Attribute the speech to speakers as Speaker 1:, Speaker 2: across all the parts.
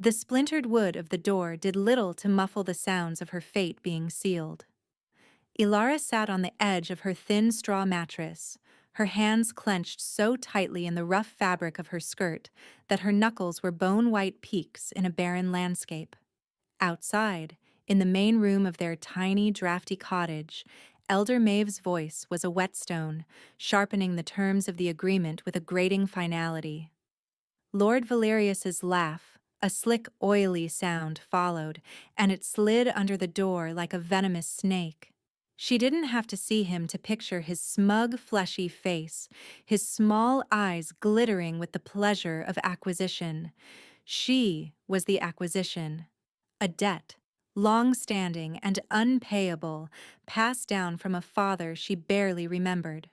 Speaker 1: The splintered wood of the door did little to muffle the sounds of her fate being sealed. Ilara sat on the edge of her thin straw mattress, her hands clenched so tightly in the rough fabric of her skirt that her knuckles were bone-white peaks in a barren landscape. Outside, in the main room of their tiny, drafty cottage, Elder Maeve's voice was a whetstone, sharpening the terms of the agreement with a grating finality. Lord Valerius's laugh, a slick, oily sound, followed, and it slid under the door like a venomous snake. She didn't have to see him to picture his smug, fleshy face, his small eyes glittering with the pleasure of acquisition. She was the acquisition. A debt, long-standing and unpayable, passed down from a father she barely remembered.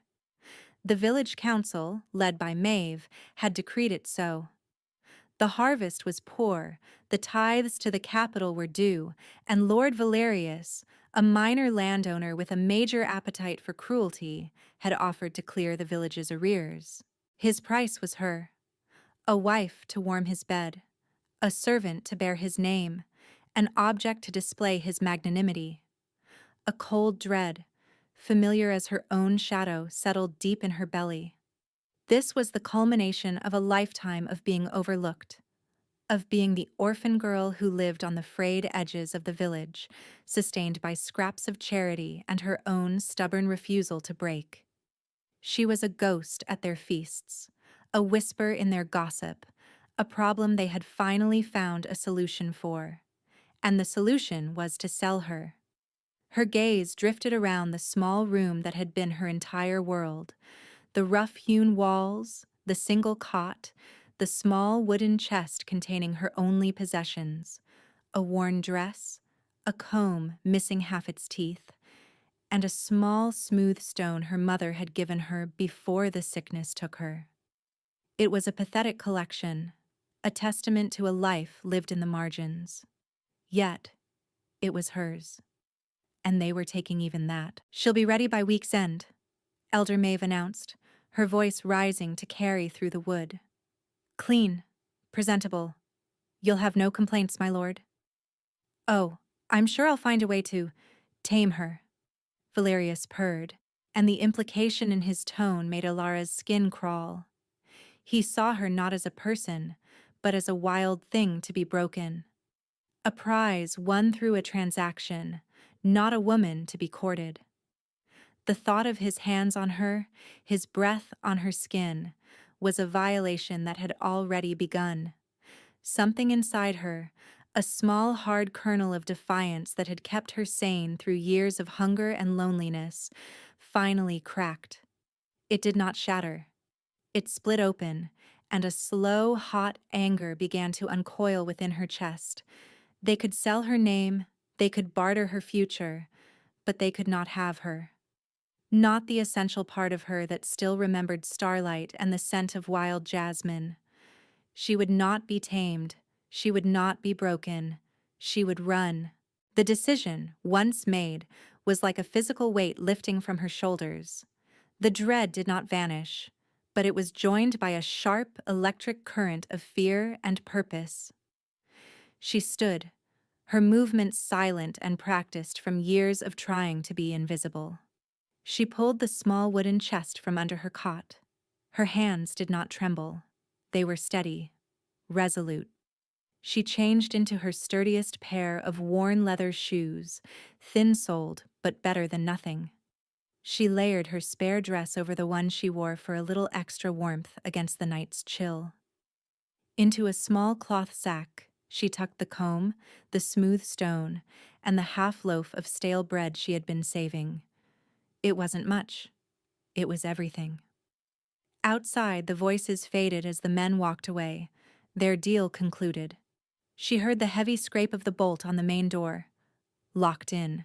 Speaker 1: The village council, led by Maeve, had decreed it so. The harvest was poor, the tithes to the capital were due, and Lord Valerius, a minor landowner with a major appetite for cruelty, had offered to clear the village's arrears. His price was her: a wife to warm his bed, a servant to bear his name, an object to display his magnanimity. A cold dread, familiar as her own shadow, settled deep in her belly. This was the culmination of a lifetime of being overlooked, of being the orphan girl who lived on the frayed edges of the village, sustained by scraps of charity and her own stubborn refusal to break. She was a ghost at their feasts, a whisper in their gossip, a problem they had finally found a solution for. And the solution was to sell her. Her gaze drifted around the small room that had been her entire world. The rough-hewn walls, the single cot, the small wooden chest containing her only possessions, a worn dress, a comb missing half its teeth, and a small smooth stone her mother had given her before the sickness took her. It was a pathetic collection, a testament to a life lived in the margins. Yet, it was hers. And they were taking even that. "She'll be ready by week's end," Elder Maeve announced, her voice rising to carry through the wood. "Clean, presentable. You'll have no complaints, my lord." "Oh, I'm sure I'll find a way to tame her," Valerius purred, and the implication in his tone made Ilara's skin crawl. He saw her not as a person, but as a wild thing to be broken. A prize won through a transaction, not a woman to be courted. The thought of his hands on her, his breath on her skin, was a violation that had already begun. Something inside her, a small hard kernel of defiance that had kept her sane through years of hunger and loneliness, finally cracked. It did not shatter. It split open, and a slow, hot anger began to uncoil within her chest. They could sell her name, they could barter her future, but they could not have her. Not the essential part of her that still remembered starlight and the scent of wild jasmine. She would not be tamed, she would not be broken, she would run. The decision, once made, was like a physical weight lifting from her shoulders. The dread did not vanish, but it was joined by a sharp, electric current of fear and purpose. She stood, her movements silent and practiced from years of trying to be invisible. She pulled the small wooden chest from under her cot. Her hands did not tremble. They were steady, resolute. She changed into her sturdiest pair of worn leather shoes, thin-soled but better than nothing. She layered her spare dress over the one she wore for a little extra warmth against the night's chill. Into a small cloth sack, she tucked the comb, the smooth stone, and the half-loaf of stale bread she had been saving. It wasn't much. It was everything. Outside, the voices faded as the men walked away, their deal concluded. She heard the heavy scrape of the bolt on the main door. Locked in.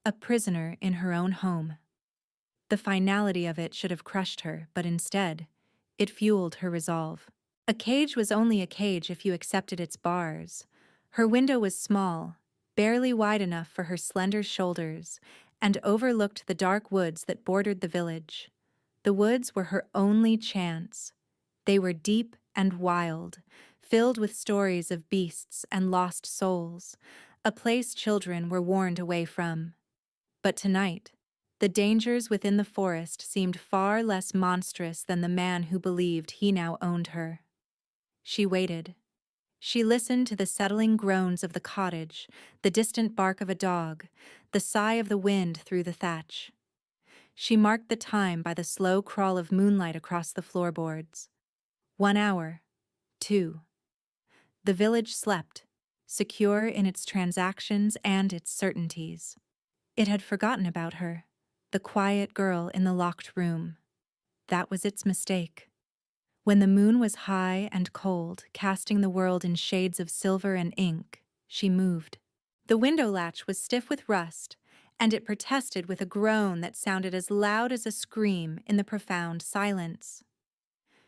Speaker 1: A prisoner in her own home. The finality of it should have crushed her, but instead, it fueled her resolve. A cage was only a cage if you accepted its bars. Her window was small, barely wide enough for her slender shoulders, and overlooked the dark woods that bordered the village. The woods were her only chance. They were deep and wild, filled with stories of beasts and lost souls, a place children were warned away from. But tonight, the dangers within the forest seemed far less monstrous than the man who believed he now owned her. She waited. She listened to the settling groans of the cottage, the distant bark of a dog, the sigh of the wind through the thatch. She marked the time by the slow crawl of moonlight across the floorboards. 1 hour. 2. The village slept, secure in its transactions and its certainties. It had forgotten about her, the quiet girl in the locked room. That was its mistake. When the moon was high and cold, casting the world in shades of silver and ink, she moved. The window latch was stiff with rust, and it protested with a groan that sounded as loud as a scream in the profound silence.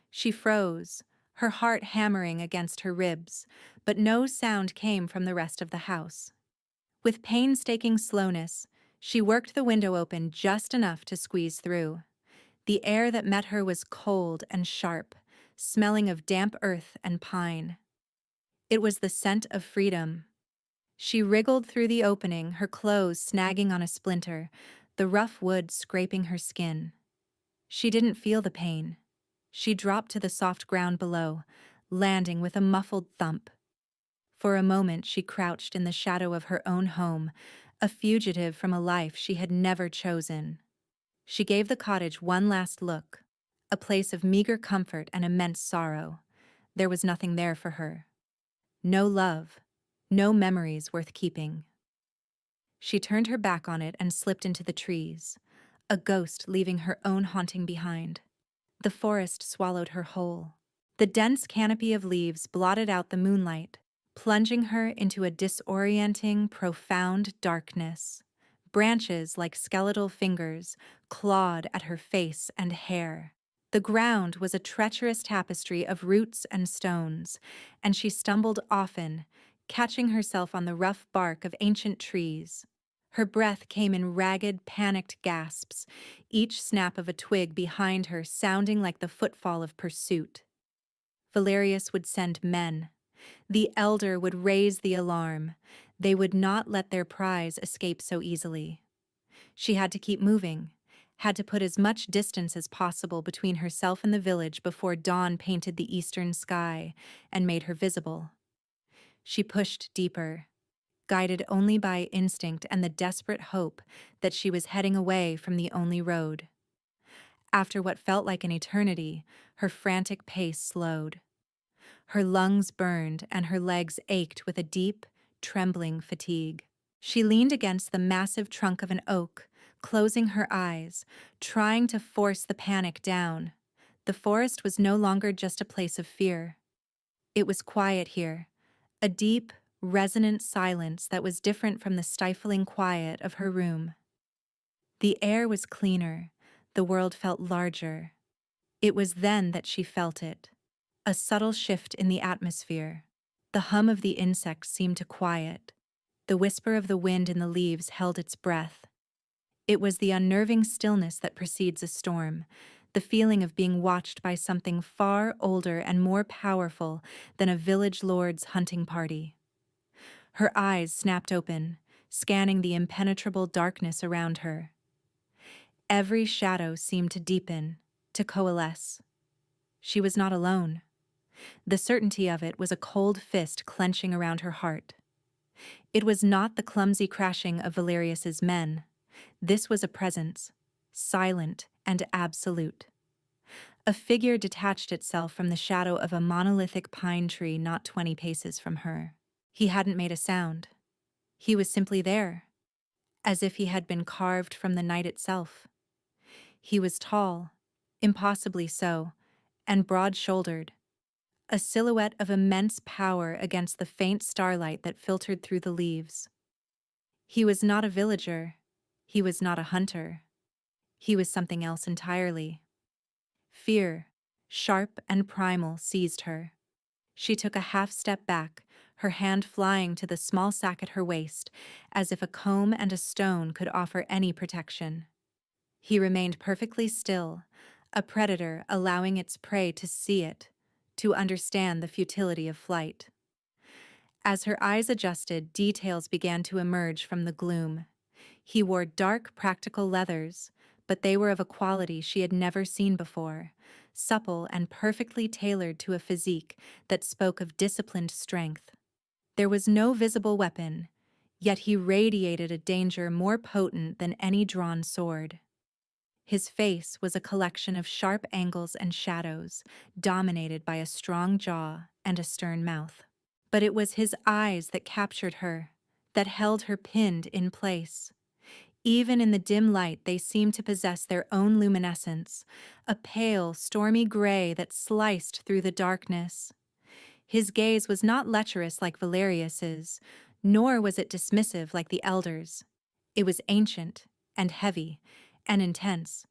Speaker 1: She froze, her heart hammering against her ribs, but no sound came from the rest of the house. With painstaking slowness, she worked the window open just enough to squeeze through. The air that met her was cold and sharp, smelling of damp earth and pine. It was the scent of freedom. She wriggled through the opening, her clothes snagging on a splinter, the rough wood scraping her skin. She didn't feel the pain. She dropped to the soft ground below, landing with a muffled thump. For a moment she crouched in the shadow of her own home, a fugitive from a life she had never chosen. She gave the cottage one last look, a place of meager comfort and immense sorrow. There was nothing there for her. No love, no memories worth keeping. She turned her back on it and slipped into the trees, a ghost leaving her own haunting behind. The forest swallowed her whole. The dense canopy of leaves blotted out the moonlight, plunging her into a disorienting, profound darkness. Branches like skeletal fingers clawed at her face and hair. The ground was a treacherous tapestry of roots and stones, and she stumbled often, catching herself on the rough bark of ancient trees. Her breath came in ragged, panicked gasps, each snap of a twig behind her sounding like the footfall of pursuit. Valerius would send men. The elder would raise the alarm. They would not let their prize escape so easily. She had to keep moving, had to put as much distance as possible between herself and the village before dawn painted the eastern sky and made her visible. She pushed deeper, guided only by instinct and the desperate hope that she was heading away from the only road. After what felt like an eternity, her frantic pace slowed. Her lungs burned and her legs ached with a deep, trembling fatigue. She leaned against the massive trunk of an oak, closing her eyes, trying to force the panic down. The forest was no longer just a place of fear. It was quiet here, a deep, resonant silence that was different from the stifling quiet of her room. The air was cleaner, the world felt larger. It was then that she felt it. A subtle shift in the atmosphere. The hum of the insects seemed to quiet. The whisper of the wind in the leaves held its breath. It was the unnerving stillness that precedes a storm, the feeling of being watched by something far older and more powerful than a village lord's hunting party. Her eyes snapped open, scanning the impenetrable darkness around her. Every shadow seemed to deepen, to coalesce. She was not alone. The certainty of it was a cold fist clenching around her heart. It was not the clumsy crashing of Valerius's men. This was a presence, silent and absolute. A figure detached itself from the shadow of a monolithic pine tree not 20 paces from her. He hadn't made a sound. He was simply there, as if he had been carved from the night itself. He was tall, impossibly so, and broad-shouldered, a silhouette of immense power against the faint starlight that filtered through the leaves. He was not a villager. He was not a hunter. He was something else entirely. Fear, sharp and primal, seized her. She took a half step back, her hand flying to the small sack at her waist, as if a comb and a stone could offer any protection. He remained perfectly still, a predator allowing its prey to see it, to understand the futility of flight. As her eyes adjusted, details began to emerge from the gloom. He wore dark, practical leathers, but they were of a quality she had never seen before, supple and perfectly tailored to a physique that spoke of disciplined strength. There was no visible weapon, yet he radiated a danger more potent than any drawn sword. His face was a collection of sharp angles and shadows, dominated by a strong jaw and a stern mouth. But it was his eyes that captured her, that held her pinned in place. Even in the dim light, they seemed to possess their own luminescence, a pale, stormy gray that sliced through the darkness. His gaze was not lecherous like Valerius's, nor was it dismissive like the elders'. It was ancient, and heavy, and intense.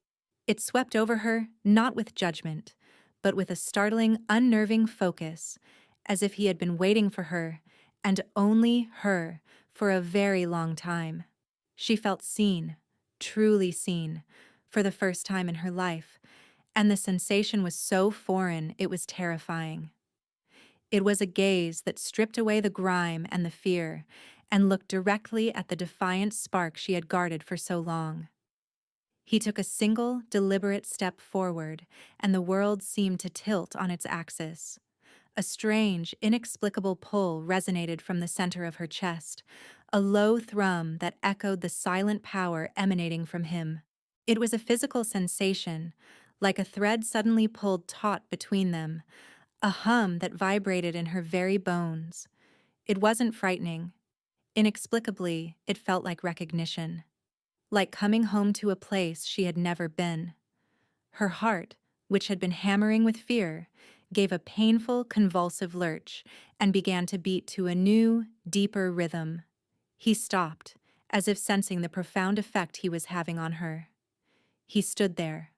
Speaker 1: It swept over her, not with judgment, but with a startling, unnerving focus, as if he had been waiting for her, and only her, for a very long time. She felt seen, truly seen, for the first time in her life, and the sensation was so foreign it was terrifying. It was a gaze that stripped away the grime and the fear, and looked directly at the defiant spark she had guarded for so long. He took a single, deliberate step forward, and the world seemed to tilt on its axis. A strange, inexplicable pull resonated from the center of her chest, a low thrum that echoed the silent power emanating from him. It was a physical sensation, like a thread suddenly pulled taut between them, a hum that vibrated in her very bones. It wasn't frightening. Inexplicably, it felt like recognition, like coming home to a place she had never been. Her heart, which had been hammering with fear, gave a painful, convulsive lurch and began to beat to a new, deeper rhythm. He stopped, as if sensing the profound effect he was having on her. He stood there,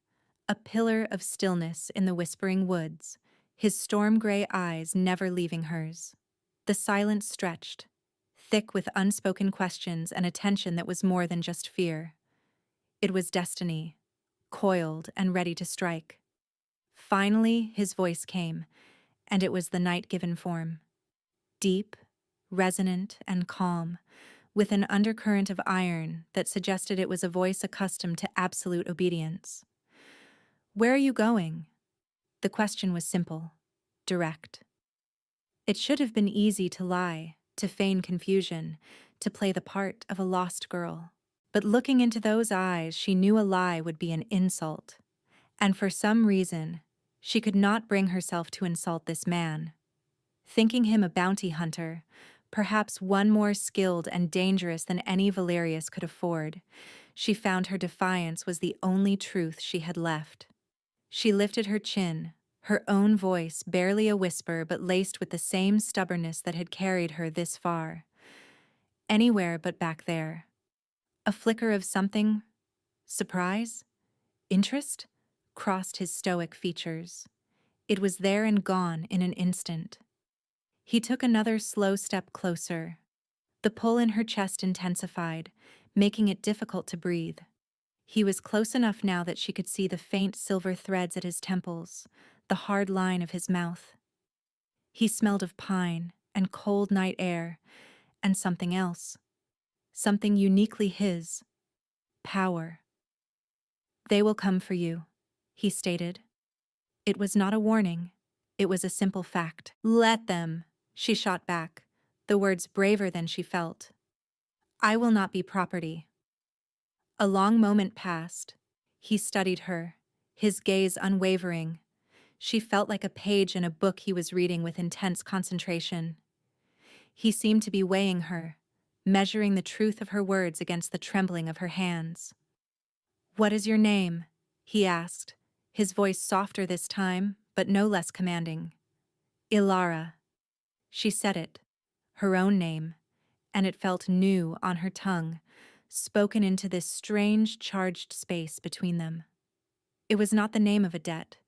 Speaker 1: a pillar of stillness in the whispering woods, his storm-gray eyes never leaving hers. The silence stretched, thick with unspoken questions and a tension that was more than just fear. It was destiny, coiled and ready to strike. Finally, his voice came, and it was the night-given form. Deep, resonant, and calm, with an undercurrent of iron that suggested it was a voice accustomed to absolute obedience. "Where are you going?" The question was simple, direct. It should have been easy to lie, to feign confusion, to play the part of a lost girl. But looking into those eyes, she knew a lie would be an insult. And for some reason, she could not bring herself to insult this man. Thinking him a bounty hunter, perhaps one more skilled and dangerous than any Valerius could afford, she found her defiance was the only truth she had left. She lifted her chin, her own voice barely a whisper but laced with the same stubbornness that had carried her this far. Anywhere but back there. A flicker of something, surprise, interest, crossed his stoic features. It was there and gone in an instant. He took another slow step closer. The pull in her chest intensified, making it difficult to breathe. He was close enough now that she could see the faint silver threads at his temples, the hard line of his mouth. He smelled of pine and cold night air, and something else. Something uniquely his. Power. "They will come for you," he stated. It was not a warning. It was a simple fact. "Let them," she shot back, the words braver than she felt. "I will not be property." A long moment passed. He studied her, his gaze unwavering. She felt like a page in a book he was reading with intense concentration. He seemed to be weighing her, measuring the truth of her words against the trembling of her hands. "What is your name?" he asked, his voice softer this time, but no less commanding. "Ilara." She said it, her own name, and it felt new on her tongue, spoken into this strange, charged space between them. It was not the name of a debt.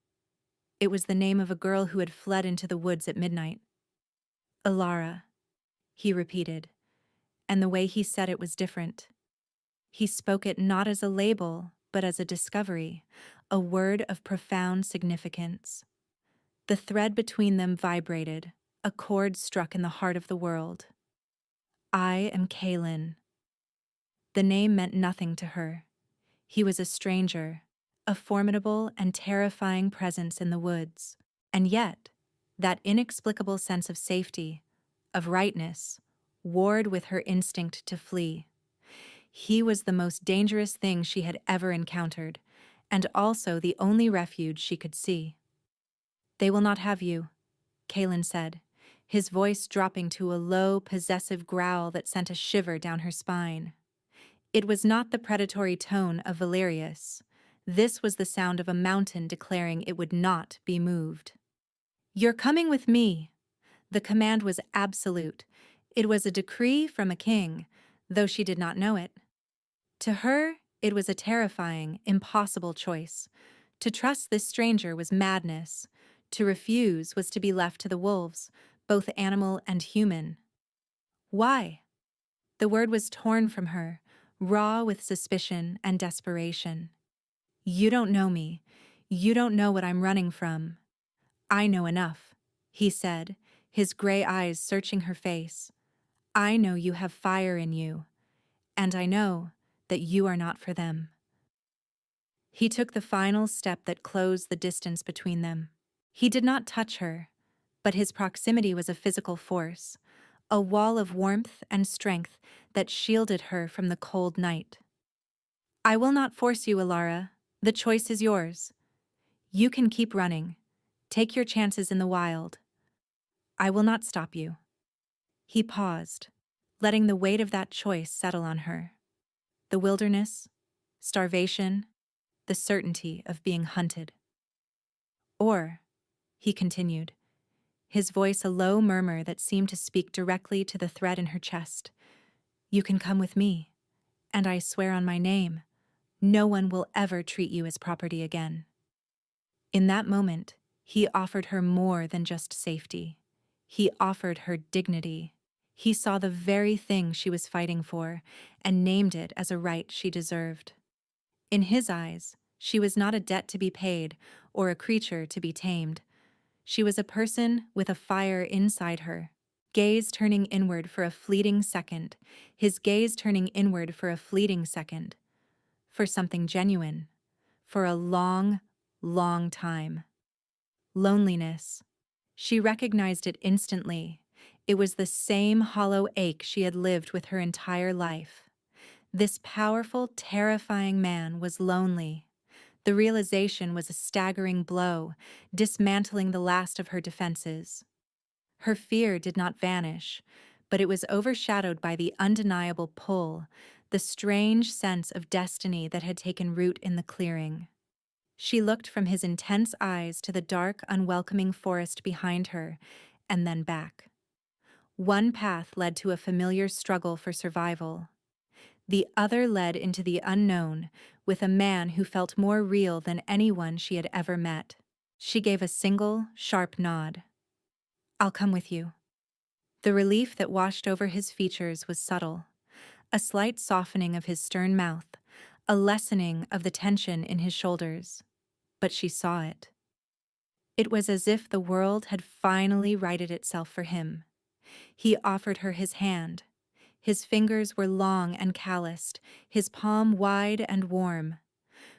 Speaker 1: It was the name of a girl who had fled into the woods at midnight. "Ilara," he repeated, and the way he said it was different. He spoke it not as a label, but as a discovery, a word of profound significance. The thread between them vibrated, a chord struck in the heart of the world. I am Kaelin. The name meant nothing to her. He was a stranger, a formidable and terrifying presence in the woods. And yet, that inexplicable sense of safety, of rightness, warred with her instinct to flee. He was the most dangerous thing she had ever encountered, and also the only refuge she could see. They will not have you, Kaelin said, his voice dropping to a low, possessive growl that sent a shiver down her spine. It was not the predatory tone of Valerius. This was the sound of a mountain declaring it would not be moved. You're coming with me. The command was absolute. It was a decree from a king, though she did not know it. To her, it was a terrifying, impossible choice. To trust this stranger was madness. To refuse was to be left to the wolves, both animal and human. Why? The word was torn from her, raw with suspicion and desperation. You don't know me. You don't know what I'm running from. I know enough, he said, his gray eyes searching her face. I know you have fire in you, and I know that you are not for them. He took the final step that closed the distance between them. He did not touch her, but his proximity was a physical force, a wall of warmth and strength that shielded her from the cold night. I will not force you, Alara. The choice is yours. You can keep running. Take your chances in the wild. I will not stop you. He paused, letting the weight of that choice settle on her. The wilderness, starvation, the certainty of being hunted. Or, he continued, his voice a low murmur that seemed to speak directly to the thread in her chest. You can come with me, and I swear on my name, no one will ever treat you as property again. In that moment, he offered her more than just safety. He offered her dignity. He saw the very thing she was fighting for and named it as a right she deserved. In his eyes, she was not a debt to be paid or a creature to be tamed. She was a person with a fire inside her, gaze turning inward for a fleeting second, his gaze turning inward for a fleeting second, for something genuine, for a long, long time. Loneliness. She recognized it instantly. It was the same hollow ache she had lived with her entire life. This powerful, terrifying man was lonely. The realization was a staggering blow, dismantling the last of her defenses. Her fear did not vanish, but it was overshadowed by the undeniable pull, the strange sense of destiny that had taken root in the clearing. She looked from his intense eyes to the dark, unwelcoming forest behind her, and then back. One path led to a familiar struggle for survival. The other led into the unknown, with a man who felt more real than anyone she had ever met. She gave a single, sharp nod. I'll come with you. The relief that washed over his features was subtle, a slight softening of his stern mouth, a lessening of the tension in his shoulders. But she saw it. It was as if the world had finally righted itself for him. He offered her his hand. His fingers were long and calloused, his palm wide and warm.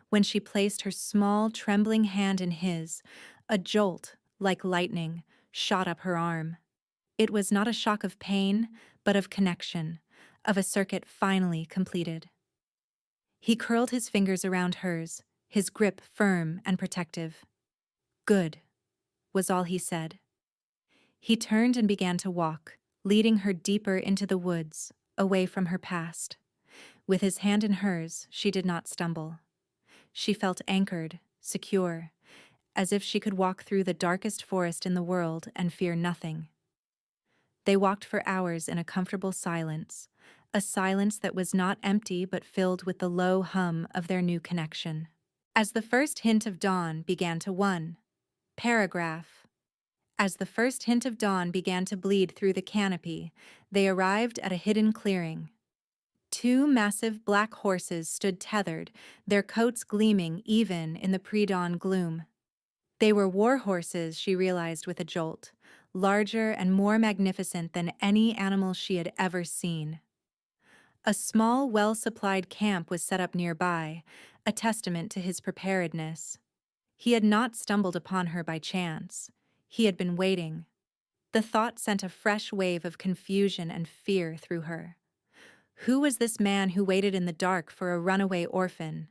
Speaker 1: When she placed her small, trembling hand in his, a jolt, like lightning, shot up her arm. It was not a shock of pain, but of connection, of a circuit finally completed. He curled his fingers around hers, his grip firm and protective. Good, was all he said. He turned and began to walk, leading her deeper into the woods, away from her past. With his hand in hers, she did not stumble. She felt anchored, secure, as if she could walk through the darkest forest in the world and fear nothing. They walked for hours in a comfortable silence, a silence that was not empty but filled with the low hum of their new connection. As the first hint of dawn began to paragraph. As the first hint of dawn began to bleed through the canopy, they arrived at a hidden clearing. Two massive black horses stood tethered, their coats gleaming even in the pre-dawn gloom. They were war horses, she realized with a jolt, larger and more magnificent than any animal she had ever seen. A small, well-supplied camp was set up nearby, a testament to his preparedness. He had not stumbled upon her by chance. He had been waiting. The thought sent a fresh wave of confusion and fear through her. Who was this man who waited in the dark for a runaway orphan?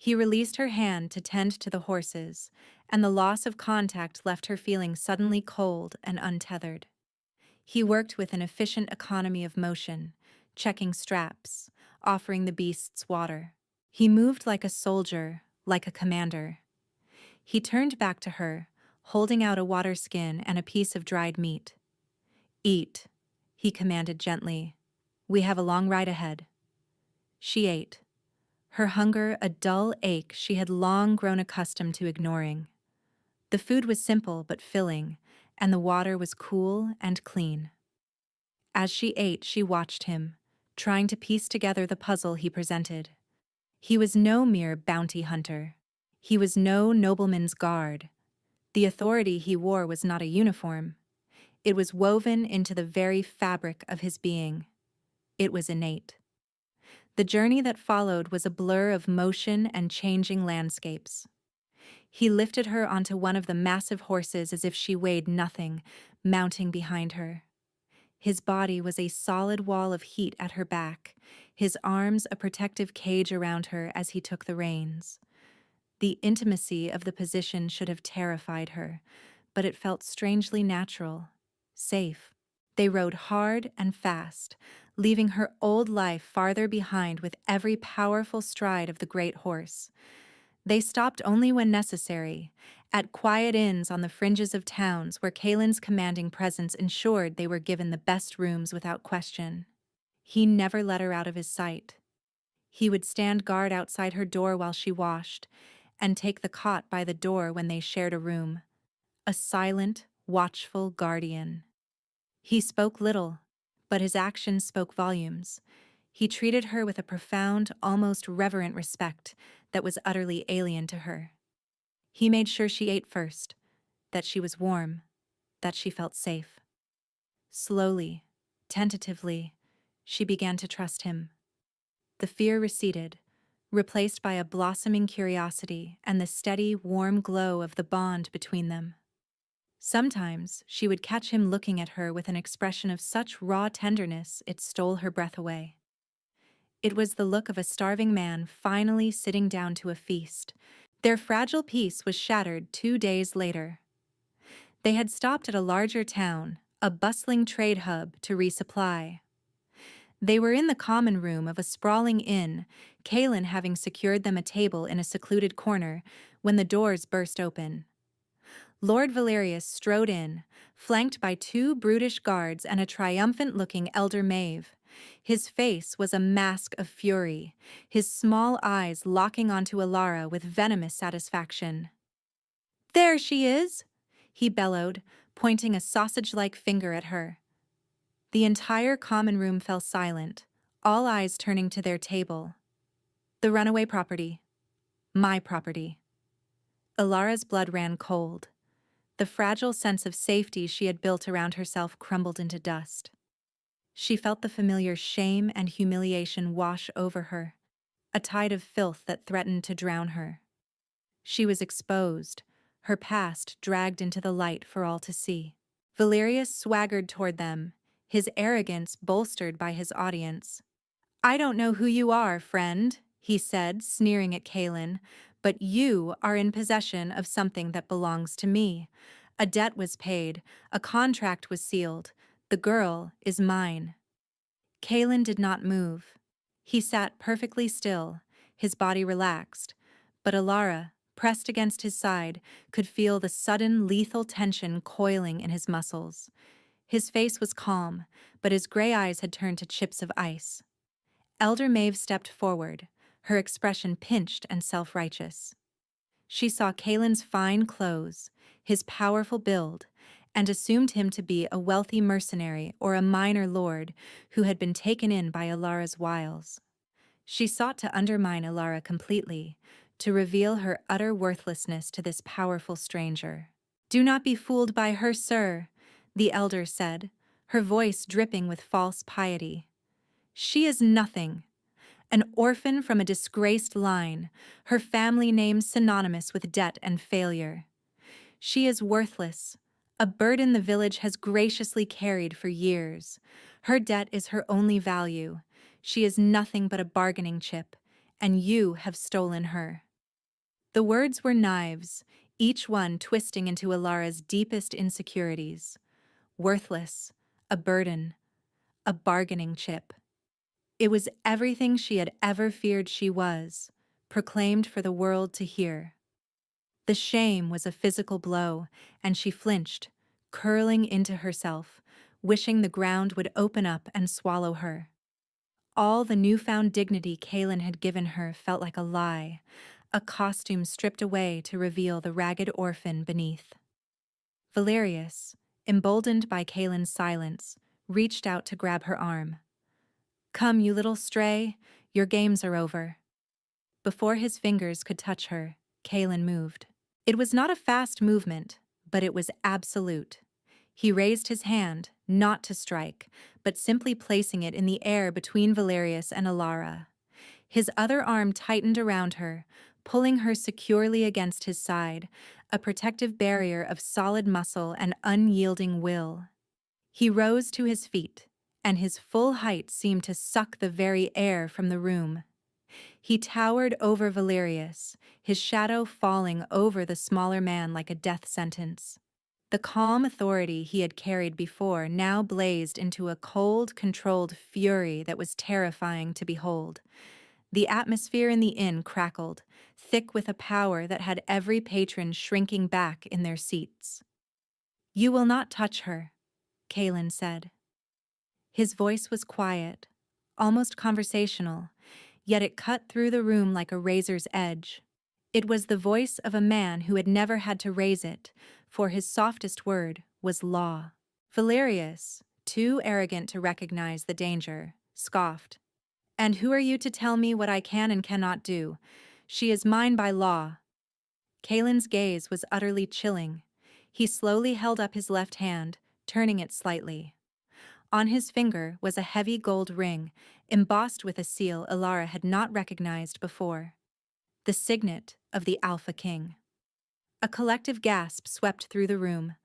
Speaker 1: He released her hand to tend to the horses, and the loss of contact left her feeling suddenly cold and untethered. He worked with an efficient economy of motion, checking straps, offering the beasts water. He moved like a soldier, like a commander. He turned back to her, holding out a water skin and a piece of dried meat. "Eat," he commanded gently. "We have a long ride ahead." She ate, her hunger a dull ache she had long grown accustomed to ignoring. The food was simple but filling, and the water was cool and clean. As she ate, she watched him, trying to piece together the puzzle he presented. He was no mere bounty hunter. He was no nobleman's guard. The authority he wore was not a uniform. It was woven into the very fabric of his being. It was innate. The journey that followed was a blur of motion and changing landscapes. He lifted her onto one of the massive horses as if she weighed nothing, mounting behind her. His body was a solid wall of heat at her back, his arms a protective cage around her as he took the reins. The intimacy of the position should have terrified her, but it felt strangely natural, safe. They rode hard and fast, leaving her old life farther behind with every powerful stride of the great horse. They stopped only when necessary, at quiet inns on the fringes of towns where Kalen's commanding presence ensured they were given the best rooms without question. He never let her out of his sight. He would stand guard outside her door while she washed, and take the cot by the door when they shared a room. A silent, watchful guardian. He spoke little, but his actions spoke volumes. He treated her with a profound, almost reverent respect that was utterly alien to her. He made sure she ate first, that she was warm, that she felt safe. Slowly, tentatively, she began to trust him. The fear receded, replaced by a blossoming curiosity and the steady, warm glow of the bond between them. Sometimes she would catch him looking at her with an expression of such raw tenderness it stole her breath away. It was the look of a starving man finally sitting down to a feast. Their fragile peace was shattered 2 days later. They had stopped at a larger town, a bustling trade hub, to resupply. They were in the common room of a sprawling inn, Kalen having secured them a table in a secluded corner, when the doors burst open. Lord Valerius strode in, flanked by 2 brutish guards and a triumphant-looking elder Maeve. His face was a mask of fury, his small eyes locking onto Alara with venomous satisfaction. "There she is!" he bellowed, pointing a sausage-like finger at her. The entire common room fell silent, all eyes turning to their table. The runaway property. My property. Alara's blood ran cold. The fragile sense of safety she had built around herself crumbled into dust. She felt the familiar shame and humiliation wash over her, a tide of filth that threatened to drown her. She was exposed, her past dragged into the light for all to see. Valerius swaggered toward them, his arrogance bolstered by his audience. "I don't know who you are, friend," he said, sneering at Kalen, "but you are in possession of something that belongs to me. A debt was paid, a contract was sealed. The girl is mine." Kalen did not move. He sat perfectly still, his body relaxed, but Alara, pressed against his side, could feel the sudden lethal tension coiling in his muscles. His face was calm, but his gray eyes had turned to chips of ice. Elder Maeve stepped forward, her expression pinched and self-righteous. She saw Kalen's fine clothes, his powerful build, and assumed him to be a wealthy mercenary or a minor lord who had been taken in by Alara's wiles. She sought to undermine Alara completely, to reveal her utter worthlessness to this powerful stranger. "Do not be fooled by her, sir," the elder said, her voice dripping with false piety. "She is nothing. An orphan from a disgraced line, her family name synonymous with debt and failure. She is worthless, a burden the village has graciously carried for years. Her debt is her only value. She is nothing but a bargaining chip, and you have stolen her." The words were knives, each one twisting into Ilara's deepest insecurities. Worthless, a burden, a bargaining chip. It was everything she had ever feared she was, proclaimed for the world to hear. The shame was a physical blow, and she flinched, curling into herself, wishing the ground would open up and swallow her. All the newfound dignity Kaelin had given her felt like a lie, a costume stripped away to reveal the ragged orphan beneath. Valerius, emboldened by Kaelin's silence, reached out to grab her arm. "Come, you little stray, your games are over." Before his fingers could touch her, Kaelin moved. It was not a fast movement, but it was absolute. He raised his hand, not to strike, but simply placing it in the air between Valerius and Ilara. His other arm tightened around her, pulling her securely against his side, a protective barrier of solid muscle and unyielding will. He rose to his feet, and his full height seemed to suck the very air from the room. He towered over Valerius, his shadow falling over the smaller man like a death sentence. The calm authority he had carried before now blazed into a cold, controlled fury that was terrifying to behold. The atmosphere in the inn crackled, thick with a power that had every patron shrinking back in their seats. "You will not touch her," Kaelin said. His voice was quiet, almost conversational, yet it cut through the room like a razor's edge. It was the voice of a man who had never had to raise it, for his softest word was law. Valerius, too arrogant to recognize the danger, scoffed. "And who are you to tell me what I can and cannot do? She is mine by law." Kaelin's gaze was utterly chilling. He slowly held up his left hand, turning it slightly. On his finger was a heavy gold ring, embossed with a seal Ilara had not recognized before. The signet of the Alpha King. A collective gasp swept through the room.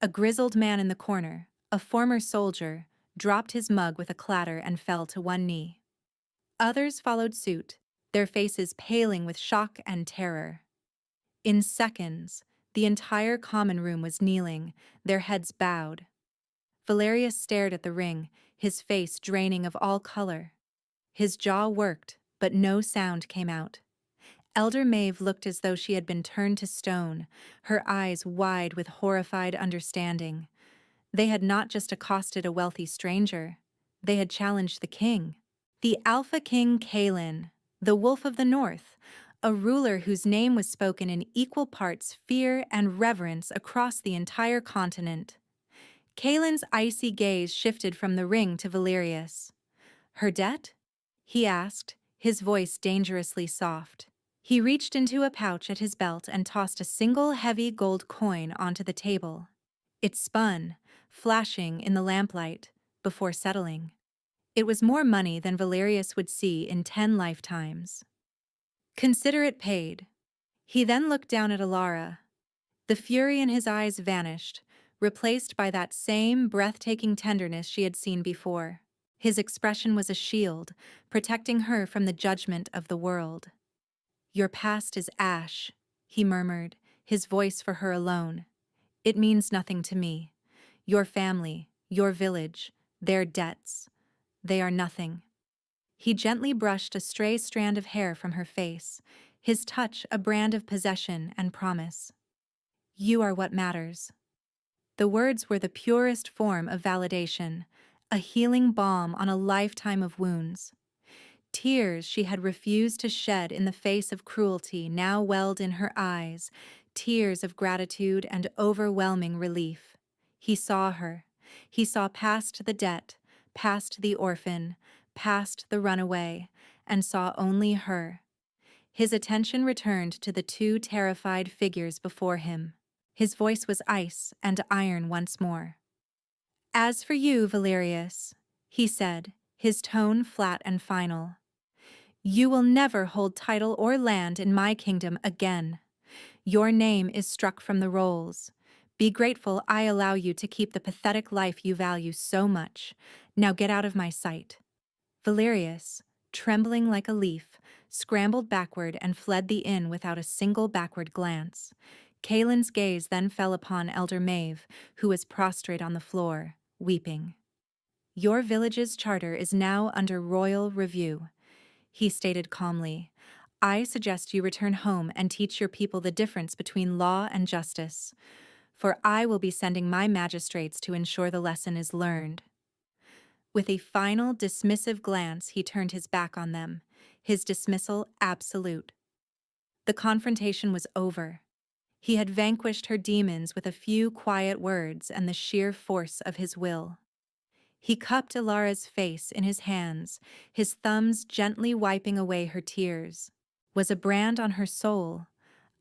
Speaker 1: A grizzled man in the corner, a former soldier, dropped his mug with a clatter and fell to one knee. Others followed suit, their faces paling with shock and terror. In seconds, the entire common room was kneeling, their heads bowed. Valerius stared at the ring, his face draining of all color. His jaw worked, but no sound came out. Elder Maeve looked as though she had been turned to stone, her eyes wide with horrified understanding. They had not just accosted a wealthy stranger, they had challenged the king. The Alpha King Kaelin, the Wolf of the North, a ruler whose name was spoken in equal parts fear and reverence across the entire continent. Kaelin's icy gaze shifted from the ring to Valerius. "Her debt?" he asked, his voice dangerously soft. He reached into a pouch at his belt and tossed a single heavy gold coin onto the table. It spun, flashing in the lamplight, before settling. It was more money than Valerius would see in 10 lifetimes. "Consider it paid." He then looked down at Ilara. The fury in his eyes vanished, replaced by that same breathtaking tenderness she had seen before. His expression was a shield, protecting her from the judgment of the world. "Your past is ash," he murmured, his voice for her alone. "It means nothing to me. Your family, your village, their debts, they are nothing." He gently brushed a stray strand of hair from her face, his touch a brand of possession and promise. "You are what matters." The words were the purest form of validation, a healing balm on a lifetime of wounds. Tears she had refused to shed in the face of cruelty now welled in her eyes, tears of gratitude and overwhelming relief. He saw her. He saw past the debt, past the orphan, past the runaway, and saw only her. His attention returned to the two terrified figures before him. His voice was ice and iron once more. "As for you, Valerius," he said, his tone flat and final, "you will never hold title or land in my kingdom again. Your name is struck from the rolls. Be grateful I allow you to keep the pathetic life you value so much. Now get out of my sight." Valerius, trembling like a leaf, scrambled backward and fled the inn without a single backward glance. Kaelin's gaze then fell upon Elder Maeve, who was prostrate on the floor, weeping. "Your village's charter is now under royal review," he stated calmly. "I suggest you return home and teach your people the difference between law and justice, for I will be sending my magistrates to ensure the lesson is learned." With a final dismissive glance, he turned his back on them, his dismissal absolute. The confrontation was over. He had vanquished her demons with a few quiet words and the sheer force of his will. He cupped Ilara's face in his hands, his thumbs gently wiping away her tears. Was a brand on her soul.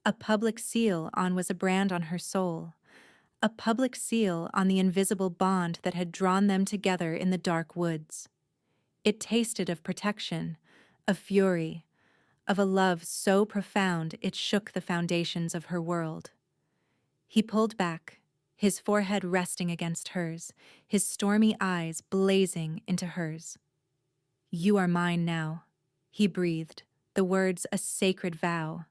Speaker 1: A public seal on was a brand on her soul. A public seal on the invisible bond that had drawn them together in the dark woods. It tasted of protection, of fury, of a love so profound it shook the foundations of her world. He pulled back, his forehead resting against hers, his stormy eyes blazing into hers. "You are mine now," he breathed, the words a sacred vow.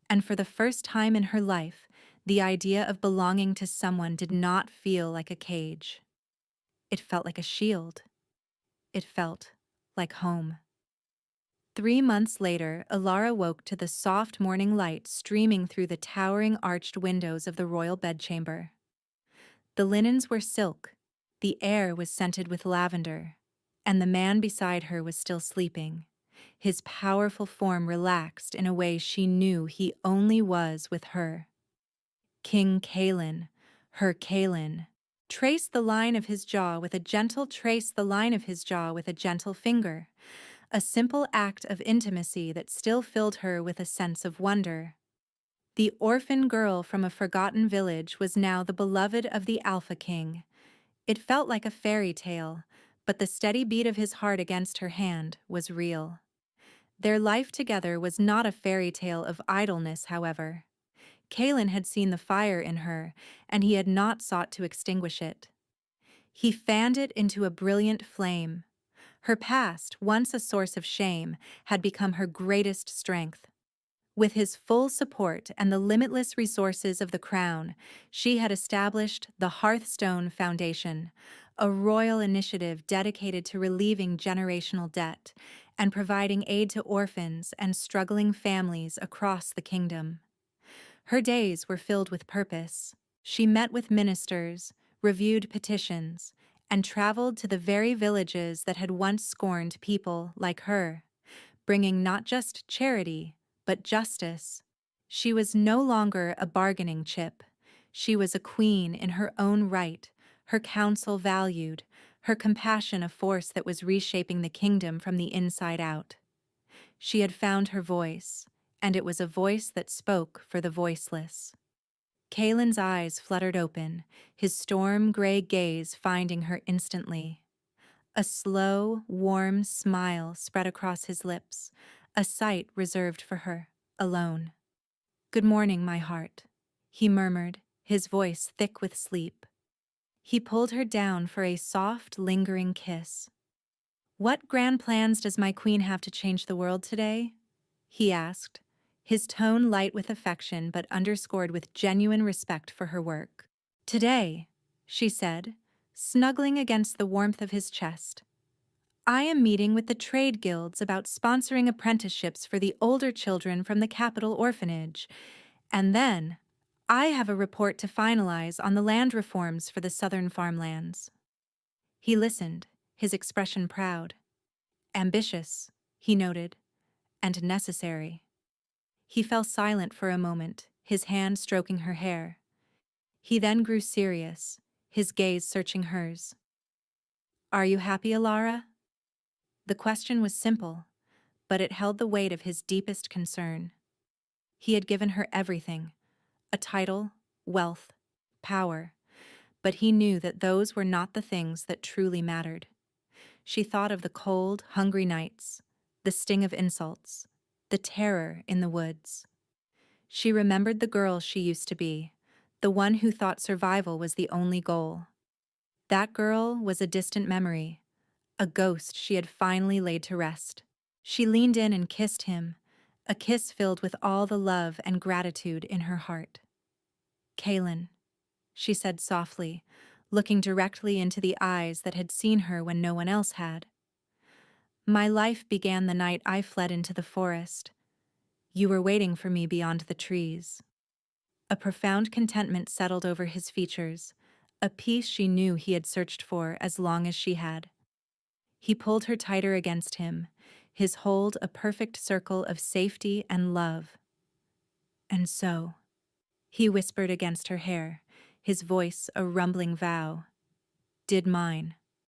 Speaker 1: And for the first time in her life, the idea of belonging to someone did not feel like a cage. It felt like a shield. It felt like home. 3 months later, Ilara woke to the soft morning light streaming through the towering arched windows of the royal bedchamber. The linens were silk, the air was scented with lavender, and the man beside her was still sleeping, his powerful form relaxed in a way she knew he only was with her. King Kaelin, her Kaelin. Trace the line of his jaw with a gentle finger. A simple act of intimacy that still filled her with a sense of wonder. The orphan girl from a forgotten village was now the beloved of the Alpha King. It felt like a fairy tale, but the steady beat of his heart against her hand was real. Their life together was not a fairy tale of idleness, however. Kaelin had seen the fire in her, and he had not sought to extinguish it. He fanned it into a brilliant flame. Her past, once a source of shame, had become her greatest strength. With his full support and the limitless resources of the crown, she had established the Hearthstone Foundation, a royal initiative dedicated to relieving generational debt and providing aid to orphans and struggling families across the kingdom. Her days were filled with purpose. She met with ministers, reviewed petitions, and traveled to the very villages that had once scorned people like her, bringing not just charity, but justice. She was no longer a bargaining chip. She was a queen in her own right, her counsel valued, her compassion a force that was reshaping the kingdom from the inside out. She had found her voice, and it was a voice that spoke for the voiceless. Kaelin's eyes fluttered open, his storm-gray gaze finding her instantly. A slow, warm smile spread across his lips, a sight reserved for her, alone. "Good morning, my heart," he murmured, his voice thick with sleep. He pulled her down for a soft, lingering kiss. "What grand plans does my queen have to change the world today?" he asked, his tone light with affection but underscored with genuine respect for her work. "Today," she said, snuggling against the warmth of his chest, "I am meeting with the trade guilds about sponsoring apprenticeships for the older children from the capital orphanage, and then I have a report to finalize on the land reforms for the southern farmlands." He listened, his expression proud. "Ambitious," he noted, "and necessary." He fell silent for a moment, his hand stroking her hair. He then grew serious, his gaze searching hers. "Are you happy, Ilara?" The question was simple, but it held the weight of his deepest concern. He had given her everything: a title, wealth, power, but he knew that those were not the things that truly mattered. She thought of the cold, hungry nights, the sting of insults, the terror in the woods. She remembered the girl she used to be, the one who thought survival was the only goal. That girl was a distant memory, a ghost she had finally laid to rest. She leaned in and kissed him, a kiss filled with all the love and gratitude in her heart. "Kaylin," she said softly, looking directly into the eyes that had seen her when no one else had. "My life began the night I fled into the forest. You were waiting for me beyond the trees." A profound contentment settled over his features, a peace she knew he had searched for as long as she had. He pulled her tighter against him, his hold a perfect circle of safety and love. "And so," he whispered against her hair, his voice a rumbling vow, "did mine."